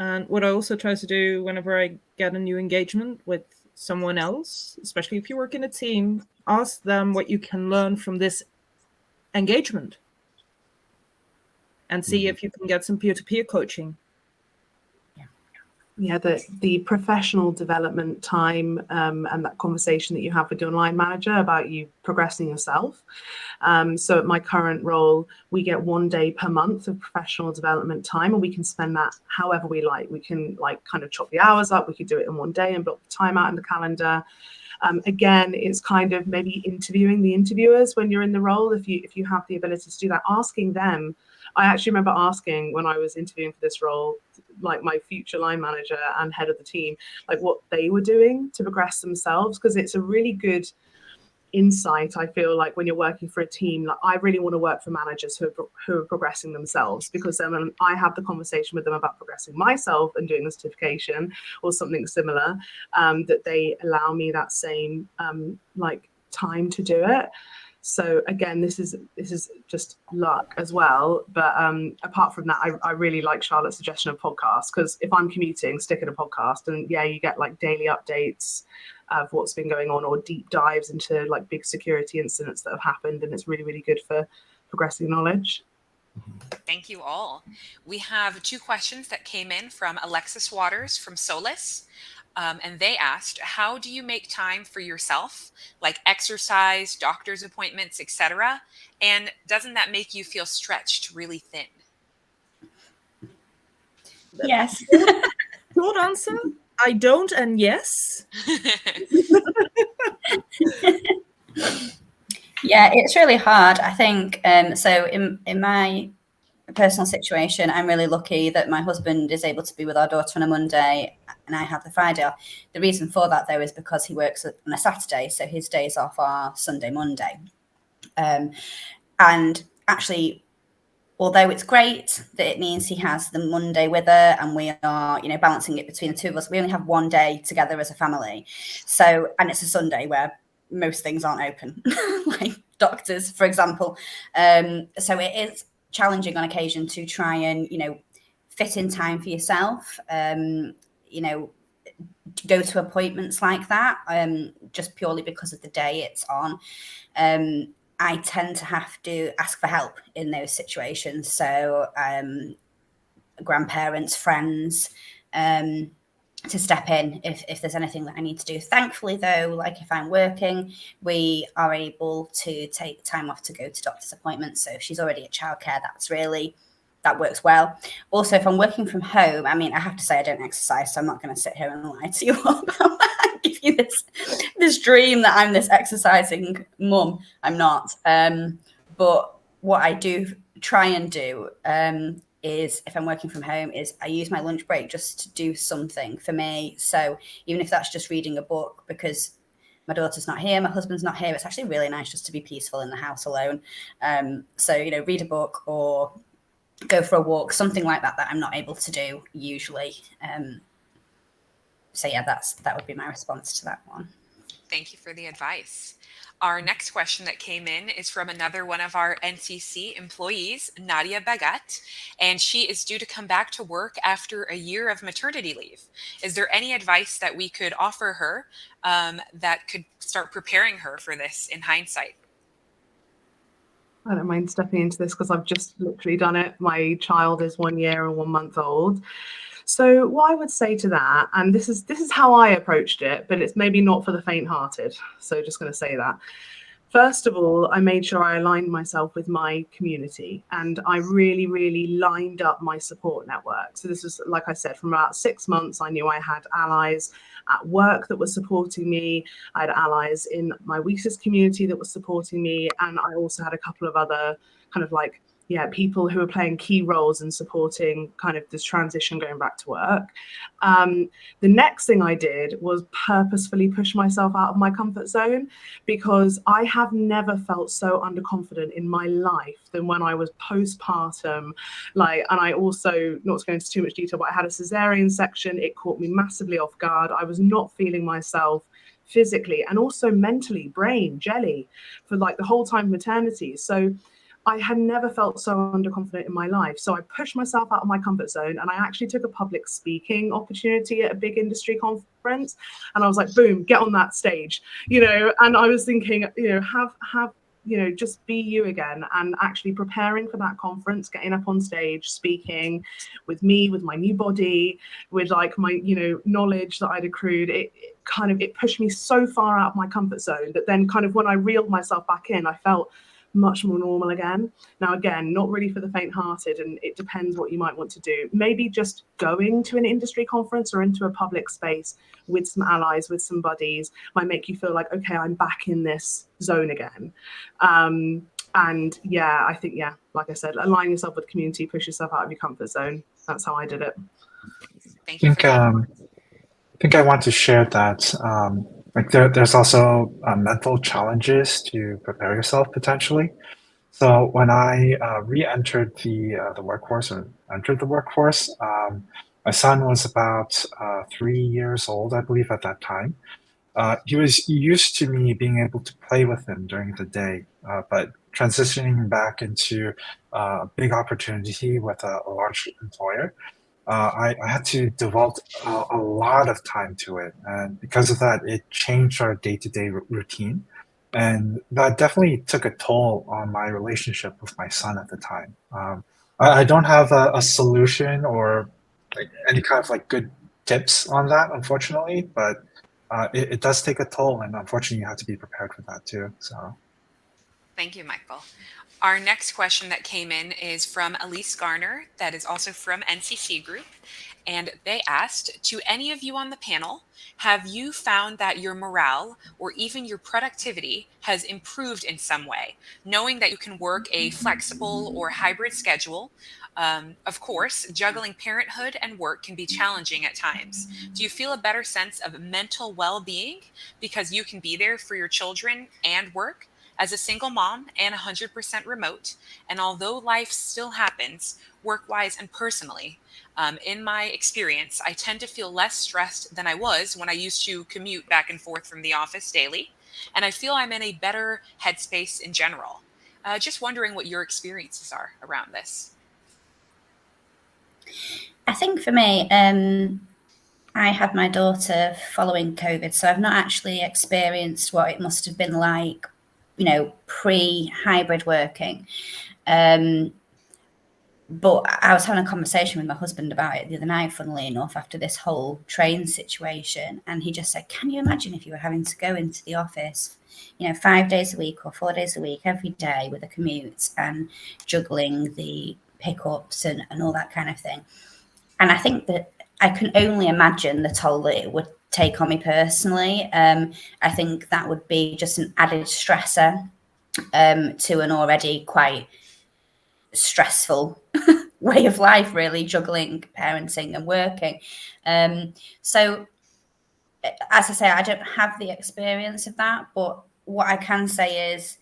And what I also try to do whenever I get a new engagement with someone else, especially if you work in a team, ask them what you can learn from this engagement and see if you can get some peer-to-peer coaching. Yeah, the professional development time and that conversation that you have with your line manager about you progressing yourself. So at my current role, we get 1 day per month of professional development time, and we can spend that however we like. We can like kind of chop the hours up. We could do it in 1 day and block the time out in the calendar. Again, it's kind of maybe interviewing the interviewers when you're in the role. If you have the ability to do that, asking them. I actually remember asking when I was interviewing for this role, like my future line manager and head of the team, like what they were doing to progress themselves, because it's a really good insight. I feel like when you're working for a team, like I really want to work for managers who are progressing themselves, because then I have the conversation with them about progressing myself and doing the certification or something similar, that they allow me that same like time to do it. So again, this is just luck as well. But apart from that, I really like Charlotte's suggestion of podcasts, because if I'm commuting, stick in a podcast, and yeah, you get like daily updates of what's been going on, or deep dives into like big security incidents that have happened, and it's really, really good for progressing knowledge. Thank you all. We have 2 questions that came in from Alexis Waters from Solus. And they asked, how do you make time for yourself, like exercise, doctor's appointments, etc.? And doesn't that make you feel stretched really thin? Yes. Short answer, I don't, and yes. Yeah, it's really hard. I think so in my personal situation, I'm really lucky that my husband is able to be with our daughter on a Monday and I have the Friday off. The reason for that, though, is because he works on a Saturday, so his days off are Sunday, Monday. And actually, although it's great that it means he has the Monday with her and we are, balancing it between the two of us, we only have 1 day together as a family. So, and it's a Sunday where most things aren't open, like doctors, for example. So it is challenging on occasion to try and, fit in time for yourself, go to appointments like that, just purely because of the day it's on. I tend to have to ask for help in those situations. So grandparents, friends, to step in if there's anything that I need to do. Thankfully, though, like if I'm working, we are able to take time off to go to doctor's appointments. So if she's already at childcare, that works well. Also, if I'm working from home, I mean, I have to say I don't exercise, so I'm not going to sit here and lie to you all about that and give you this dream that I'm this exercising mum. I'm not. But what I do try and do is, if I'm working from home, is I use my lunch break just to do something for me. So even if that's just reading a book, because my daughter's not here, my husband's not here, it's actually really nice just to be peaceful in the house alone. So, read a book or go for a walk, something like that I'm not able to do usually. So yeah, that would be my response to that one. Thank you for the advice. Our next question that came in is from another one of our NCC employees, Nadia Bagat, and she is due to come back to work after a year of maternity leave. Is there any advice that we could offer her that could start preparing her for this in hindsight? I don't mind stepping into this because I've just literally done it. My child is 1 year and 1 month old. So what I would say to that, and this is how I approached it, but it's maybe not for the faint-hearted. So just going to say that. First of all, I made sure I aligned myself with my community, and I really, really lined up my support network. So this was, like I said, from about 6 months, I knew I had allies at work that were supporting me. I had allies in my WiCyS community that were supporting me. And I also had a couple of other kind of like, people who are playing key roles in supporting kind of this transition going back to work. The next thing I did was purposefully push myself out of my comfort zone, because I have never felt so underconfident in my life than when I was postpartum. And I also, not to go into too much detail, but I had a cesarean section. It caught me massively off guard. I was not feeling myself physically and also mentally, brain jelly for like the whole time of maternity. So I had never felt so underconfident in my life. So I pushed myself out of my comfort zone, and I actually took a public speaking opportunity at a big industry conference. And I was like, boom, get on that stage, and I was thinking, have just be you again, and actually preparing for that conference, getting up on stage, speaking with me, with my new body, with like my, knowledge that I'd accrued. It pushed me so far out of my comfort zone that then kind of when I reeled myself back in, I felt much more normal again. Now, again, not really for the faint-hearted, and it depends what you might want to do. Maybe just going to an industry conference or into a public space with some allies, with some buddies, might make you feel like, okay, I'm back in this zone again. And yeah, I think, like I said, align yourself with the community, push yourself out of your comfort zone. That's how I did it. Thank you for that. I think I want to share that there's also mental challenges to prepare yourself potentially. So when I re-entered the workforce, or entered the workforce, my son was about 3 years old, I believe, at that time. He was used to me being able to play with him during the day, but transitioning back into a big opportunity with a large employer, I had to devote a lot of time to it. And because of that, it changed our day-to-day routine. And that definitely took a toll on my relationship with my son at the time. I don't have a solution or like any kind of like good tips on that, unfortunately, but it does take a toll, and unfortunately, you have to be prepared for that too. So, Thank you, Michael. Our next question that came in is from Elise Garner, that is also from NCC Group. And they asked, to any of you on the panel, have you found that your morale or even your productivity has improved in some way, knowing that you can work a flexible or hybrid schedule? Of course, juggling parenthood and work can be challenging at times. Do you feel a better sense of mental well being because you can be there for your children and work? As a single mom and 100% remote, and although life still happens, work wise and personally, in my experience, I tend to feel less stressed than I was when I used to commute back and forth from the office daily. And I feel I'm in a better headspace in general. Just wondering what your experiences are around this. I think for me, I had my daughter following COVID, so I've not actually experienced what it must have been like, pre-hybrid working. But I was having a conversation with my husband about it the other night, funnily enough, after this whole train situation. And he just said, can you imagine if you were having to go into the office, 5 days a week or 4 days a week, every day with a commute and juggling the pickups and all that kind of thing. And I think that I can only imagine the toll that it would take on me personally. I think that would be just an added stressor to an already quite stressful way of life, really, juggling parenting and working. So, as I say, I don't have the experience of that, but what I can say is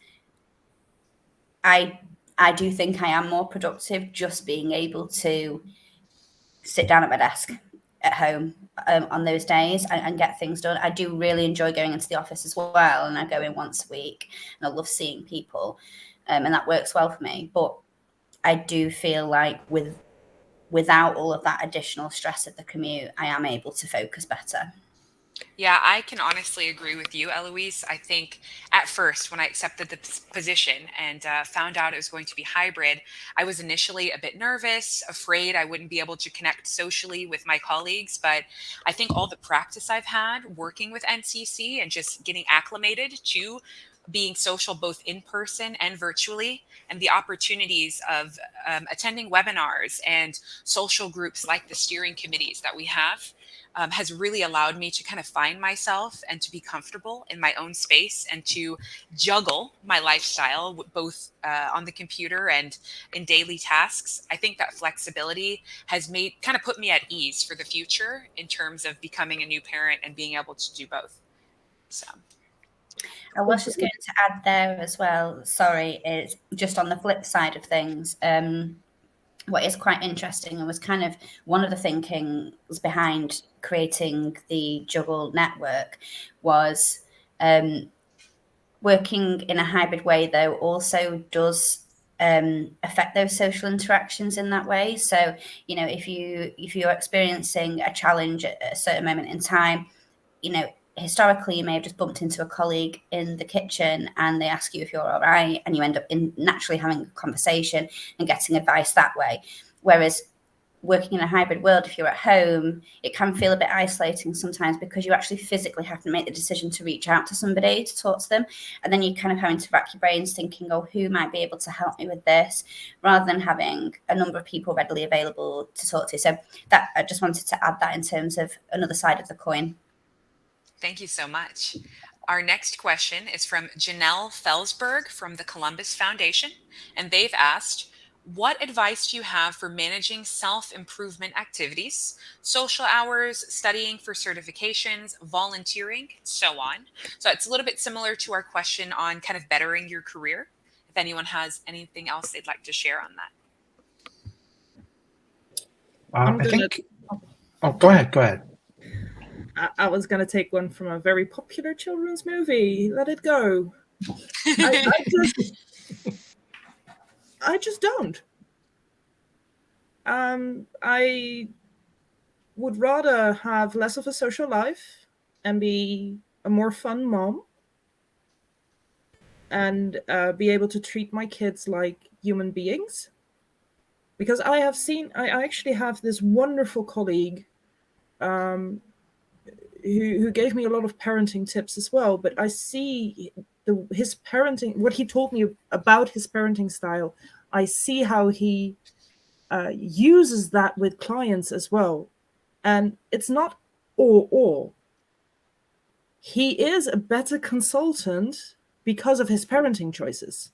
I do think I am more productive just being able to sit down at my desk at home on those days and get things done. I do really enjoy going into the office as well, and I go in once a week, and I love seeing people, and that works well for me. But I do feel like without all of that additional stress of the commute, I am able to focus better. Yeah, I can honestly agree with you, Eloise. I think at first, when I accepted the position and found out it was going to be hybrid, I was initially a bit nervous, afraid I wouldn't be able to connect socially with my colleagues. But I think all the practice I've had working with NCC and just getting acclimated to being social both in person and virtually, and the opportunities of attending webinars and social groups like the steering committees that we have has really allowed me to kind of find myself and to be comfortable in my own space and to juggle my lifestyle both on the computer and in daily tasks. I think that flexibility has kind of put me at ease for the future in terms of becoming a new parent and being able to do both. So. I was just going to add there as well, sorry, it's just on the flip side of things. What is quite interesting and was kind of one of the thinkings behind creating the Juggle network was working in a hybrid way, though, also does affect those social interactions in that way. So, you know, if you're experiencing a challenge at a certain moment in time, you know, historically you may have just bumped into a colleague in the kitchen and they ask you if you're all right, and you end up naturally having a conversation and getting advice that way. Whereas working in a hybrid world, if you're at home, it can feel a bit isolating sometimes, because you actually physically have to make the decision to reach out to somebody to talk to them, and then you're kind of having to rack your brains thinking, oh, who might be able to help me with this, rather than having a number of people readily available to talk to. So that, I just wanted to add that in terms of another side of the coin. Thank you so much. Our next question is from Janelle Felsberg from the Columbus Foundation, and they've asked, what advice do you have for managing self-improvement activities, social hours, studying for certifications, volunteering, so on? So it's a little bit similar to our question on kind of bettering your career. If anyone has anything else they'd like to share on that. I think. Oh, go ahead. I was going to take one from a very popular children's movie, Let It Go. I just don't. I would rather have less of a social life and be a more fun mom, and be able to treat my kids like human beings. Because I actually have this wonderful colleague who gave me a lot of parenting tips as well, but I see his parenting, what he told me about his parenting style, I see how he uses that with clients as well. And it's not or. He is a better consultant because of his parenting choices.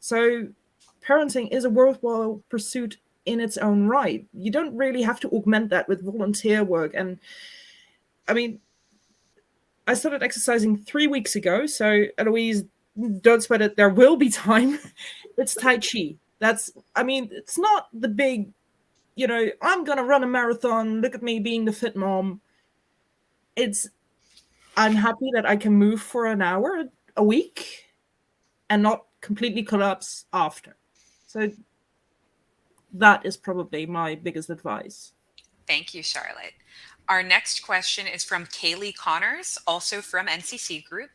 So parenting is a worthwhile pursuit in its own right. You don't really have to augment that with volunteer work. And I mean, I started exercising 3 weeks ago, so Eloise, don't sweat it, there will be time. It's Tai Chi. It's not the big, I'm going to run a marathon, look at me being the fit mom. I'm happy that I can move for an hour a week and not completely collapse after. So that is probably my biggest advice. Thank you, Charlotte. Our next question is from Kaylee Connors, also from NCC Group,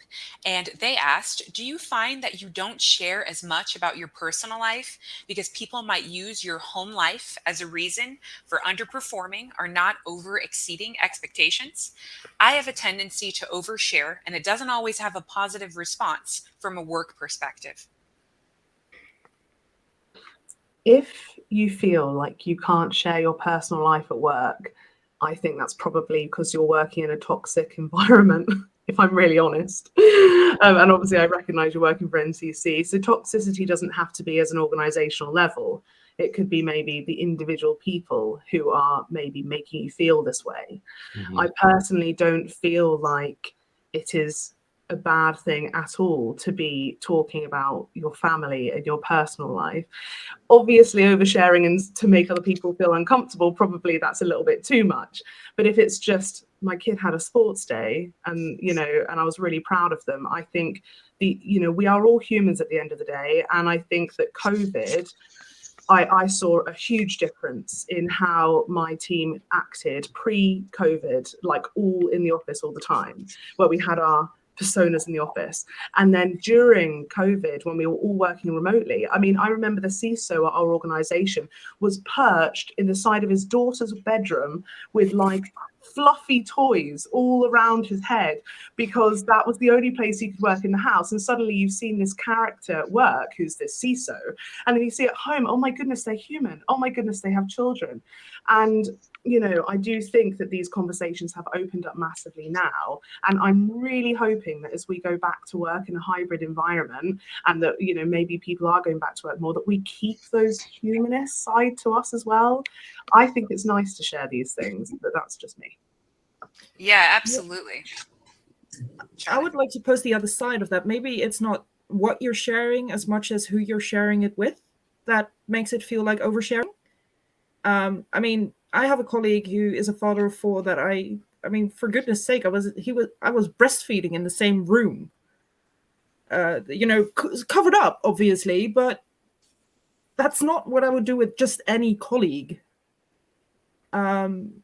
and they asked, do you find that you don't share as much about your personal life because people might use your home life as a reason for underperforming or not over-exceeding expectations? I have a tendency to overshare, and it doesn't always have a positive response from a work perspective. If you feel like you can't share your personal life at work, I think that's probably because you're working in a toxic environment, if I'm really honest. And obviously I recognize you're working for NCC. So toxicity doesn't have to be as an organizational level. It could be maybe the individual people who are maybe making you feel this way. Mm-hmm. I personally don't feel like it is a bad thing at all to be talking about your family and your personal life. Obviously oversharing and to make other people feel uncomfortable, probably that's a little bit too much. But if it's just, my kid had a sports day and I was really proud of them, I think we are all humans at the end of the day. And I think that COVID, I saw a huge difference in how my team acted pre-COVID, like all in the office all the time, where we had our personas in the office. And then during COVID, when we were all working remotely, I remember the CISO at our organization was perched in the side of his daughter's bedroom with like fluffy toys all around his head, because that was the only place he could work in the house. And suddenly you've seen this character at work who's this CISO, and then you see at home, oh my goodness, they're human, oh my goodness, they have children. And I do think that these conversations have opened up massively now, and I'm really hoping that as we go back to work in a hybrid environment, and that maybe people are going back to work more, that we keep those humanist side to us as well. I think it's nice to share these things, but that's just me. Yeah, absolutely. I would like to post the other side of that. Maybe it's not what you're sharing as much as who you're sharing it with that makes it feel like oversharing. I have a colleague who is a father of 4 that for goodness sake, I was breastfeeding in the same room, covered up, obviously, but that's not what I would do with just any colleague. And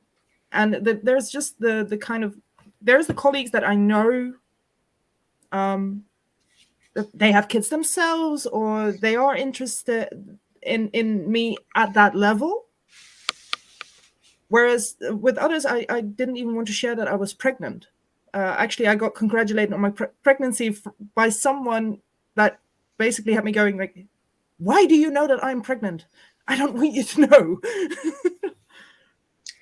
there's just the kind of, there's the colleagues that I know that they have kids themselves, or they are interested in me at that level. Whereas with others, I didn't even want to share that I was pregnant. Actually, I got congratulated on my pregnancy by someone that basically had me going like, why do you know that I'm pregnant? I don't want you to know.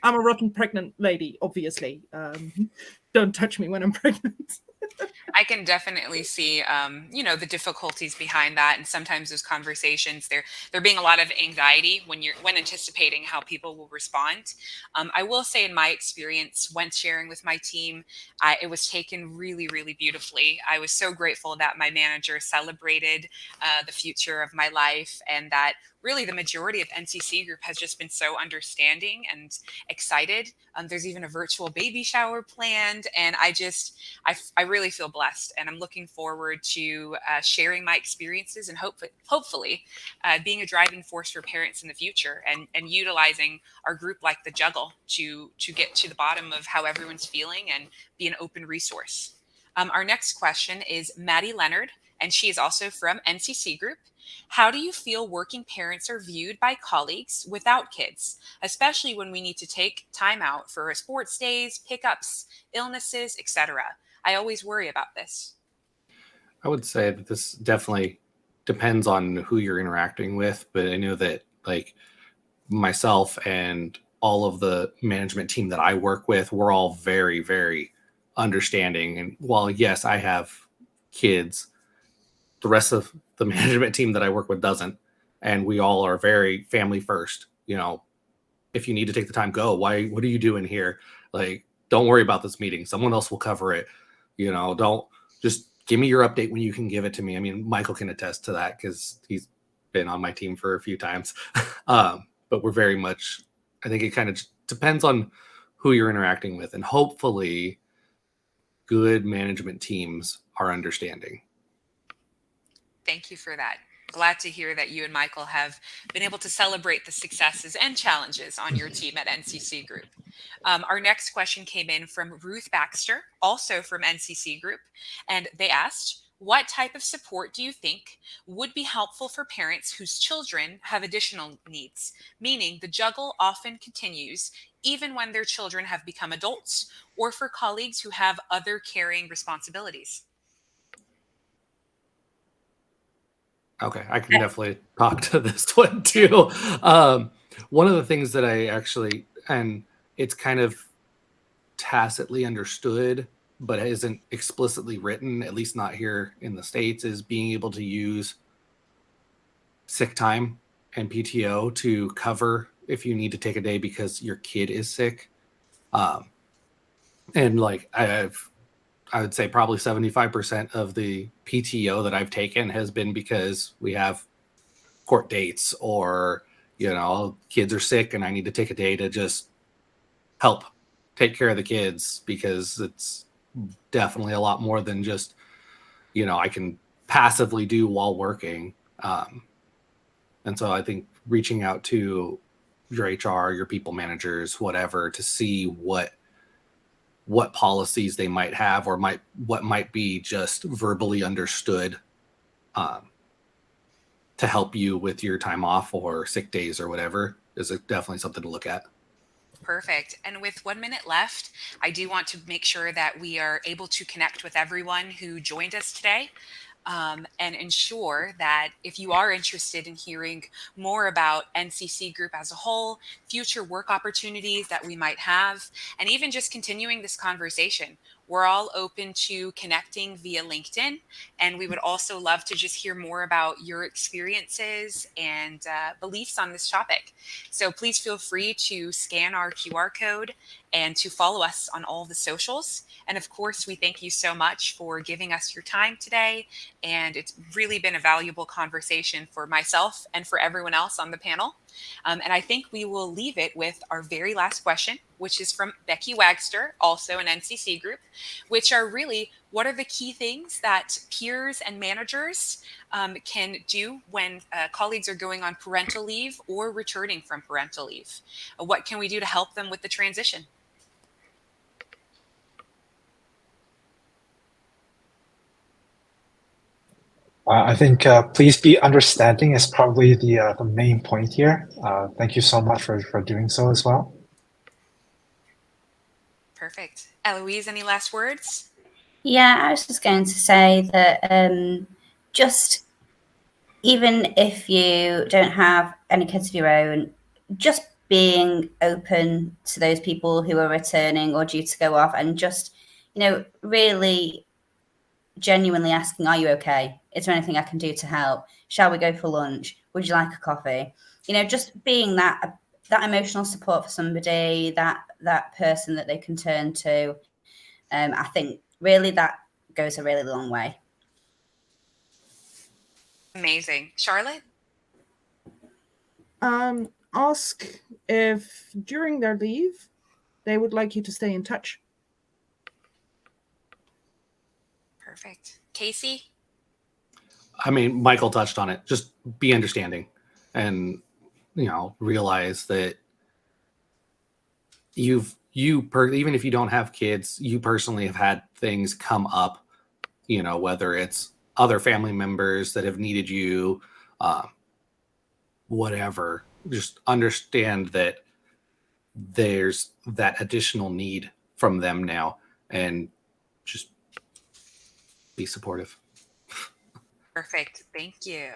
I'm a rotten pregnant lady, obviously. Don't touch me when I'm pregnant. I can definitely see, the difficulties behind that, and sometimes those conversations, there being a lot of anxiety when anticipating how people will respond. I will say, in my experience, when sharing with my team, it was taken really, really beautifully. I was so grateful that my manager celebrated the future of my life, and that really the majority of NCC Group has just been so understanding and excited. There's even a virtual baby shower planned, and I really feel blessed, and I'm looking forward to sharing my experiences, and hopefully being a driving force for parents in the future, and utilizing our group like the Juggle to get to the bottom of how everyone's feeling and be an open resource. Our next question is Maddie Leonard, and she is also from NCC Group. How do you feel working parents are viewed by colleagues without kids, especially when we need to take time out for sports days, pickups, illnesses, etc.? I always worry about this. I would say that this definitely depends on who you're interacting with, but I know that like myself and all of the management team that I work with, we're all very, very understanding. And while yes, I have kids, the rest of the management team that I work with doesn't. And we all are very family first. If you need to take the time, go. Why? What are you doing here? Like, don't worry about this meeting. Someone else will cover it. Don't just give me your update when you can give it to me. I mean, Michael can attest to that because he's been on my team for a few times. But we're very much, I think it kind of depends on who you're interacting with, and hopefully good management teams are understanding. Thank you for that. Glad to hear that you and Michael have been able to celebrate the successes and challenges on your team at NCC Group. Our next question came in from Ruth Baxter, also from NCC Group, and they asked, what type of support do you think would be helpful for parents whose children have additional needs? Meaning the juggle often continues even when their children have become adults, or for colleagues who have other caring responsibilities. Okay, I can definitely talk to this one too. One of the things that I actually, and it's kind of tacitly understood, but isn't explicitly written, at least not here in the States, is being able to use sick time and PTO to cover if you need to take a day because your kid is sick. And like I would say probably 75% of the PTO that I've taken has been because we have court dates, or, kids are sick and I need to take a day to just help take care of the kids, because it's definitely a lot more than just, I can passively do while working. And so I think reaching out to your HR, your people managers, whatever, to see what policies they might have, or what might be just verbally understood, to help you with your time off or sick days or whatever, is definitely something to look at. Perfect. And with 1 minute left, I do want to make sure that we are able to connect with everyone who joined us today. And ensure that if you are interested in hearing more about NCC Group as a whole, future work opportunities that we might have, and even just continuing this conversation, we're all open to connecting via LinkedIn. And we would also love to just hear more about your experiences and beliefs on this topic. So please feel free to scan our QR code and to follow us on all the socials. And of course, we thank you so much for giving us your time today. And it's really been a valuable conversation for myself and for everyone else on the panel. And I think we will leave it with our very last question, which is from Becky Wagster, also an NCC Group, which are really, what are the key things that peers and managers can do when colleagues are going on parental leave or returning from parental leave? What can we do to help them with the transition? I think please be understanding is probably the main point here. Thank you so much for doing so as well. Perfect. Eloise, any last words? Yeah, I was just going to say that just even if you don't have any kids of your own, just being open to those people who are returning or due to go off, and just, really genuinely asking, are you okay? Is there anything I can do to help? Shall we go for lunch? Would you like a coffee? Just being that emotional support for somebody, that person that they can turn to. I think really that goes a really long way. Amazing. Charlotte? Ask if during their leave they would like you to stay in touch. Perfect. Casey? I mean, Michael touched on it. Just be understanding and, realize that even if you don't have kids, you personally have had things come up, whether it's other family members that have needed you, whatever. Just understand that there's that additional need from them now, and just be supportive. Perfect. Thank you.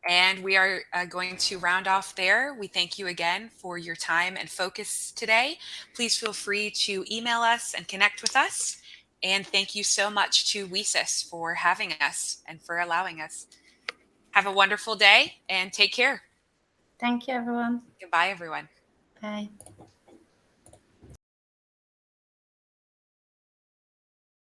And we are going to round off there. We thank you again for your time and focus today. Please feel free to email us and connect with us. And thank you so much to WiCyS for having us and for allowing us. Have a wonderful day and take care. Thank you, everyone. Goodbye, everyone. Bye.